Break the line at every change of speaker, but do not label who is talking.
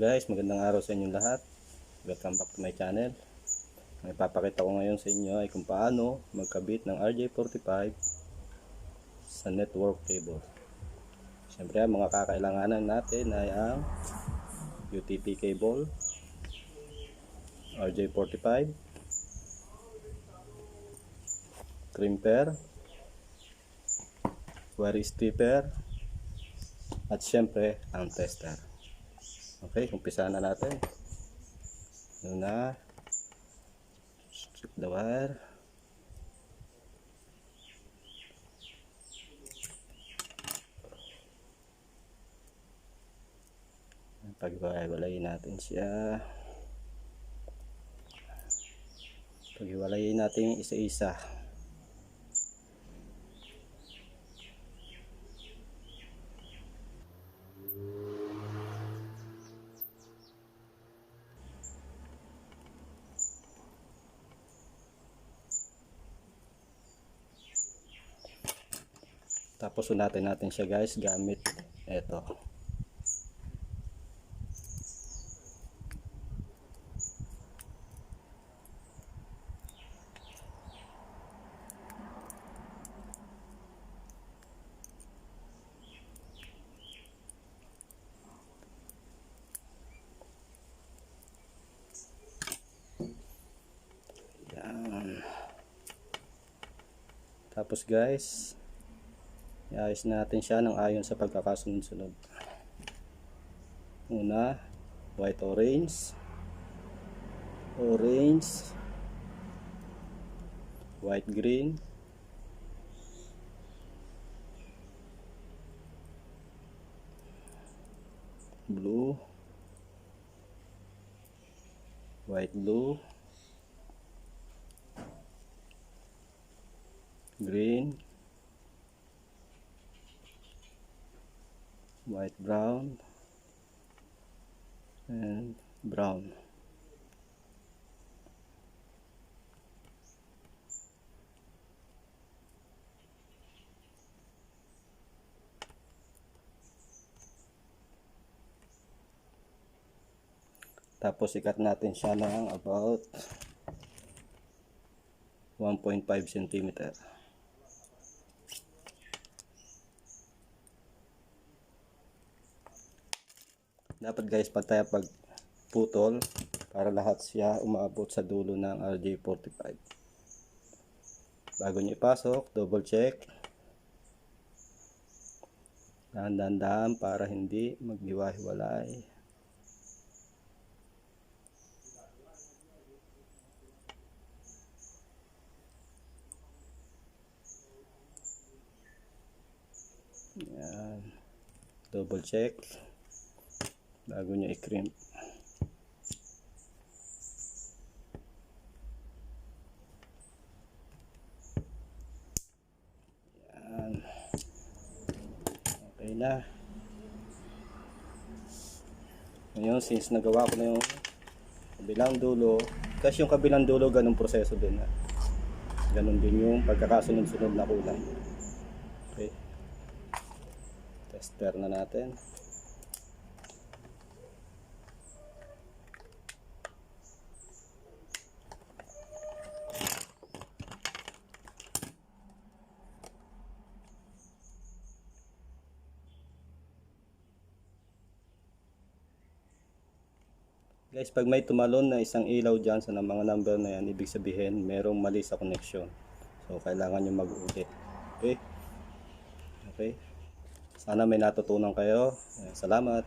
Guys, magandang araw sa inyong lahat. Welcome back to my channel. Ang ipapakita ko ngayon sa inyo ay kung paano magkabit ng RJ45 sa network cable. Siyempre, ang mga kakailanganan natin ay ang UTP cable, RJ45, crimper, wire stripper, at siyempre ang tester. Okay, umpisahan na natin. Una, strip the wire. Paghiwalayin natin siya. Paghiwalayin natin isa-isa. Tapos unatin natin siya guys gamit ito. Yan. Tapos guys, iayos natin siya ng ayon sa pagkakasunod-sunod. Una, white orange, orange, white green, blue, white blue, green, white brown, and brown. Tapos ikat natin siya ng about 1.5 cm. Dapat guys pantay pag putol para lahat siya umabot sa dulo ng RJ45. Bago nyo ipasok, double check. Dahan-dahan para hindi maghiwa-hiwalay. Yan. Double check bago nyo i-crimp. Yan. Okay na. Ngayon, since nagawa ko na yung kabilang dulo, kasi yung kabilang dulo ganun proseso din na. Ganun din yung pagkakasunod-sunod na kulay. Okay. Tester na natin. Guys, pag may tumalon na isang ilaw dyan sa mga number na yan, ibig sabihin merong mali sa connection. So, kailangan nyo mag-ulit. Okay? Okay? Sana may natutunan kayo. Salamat.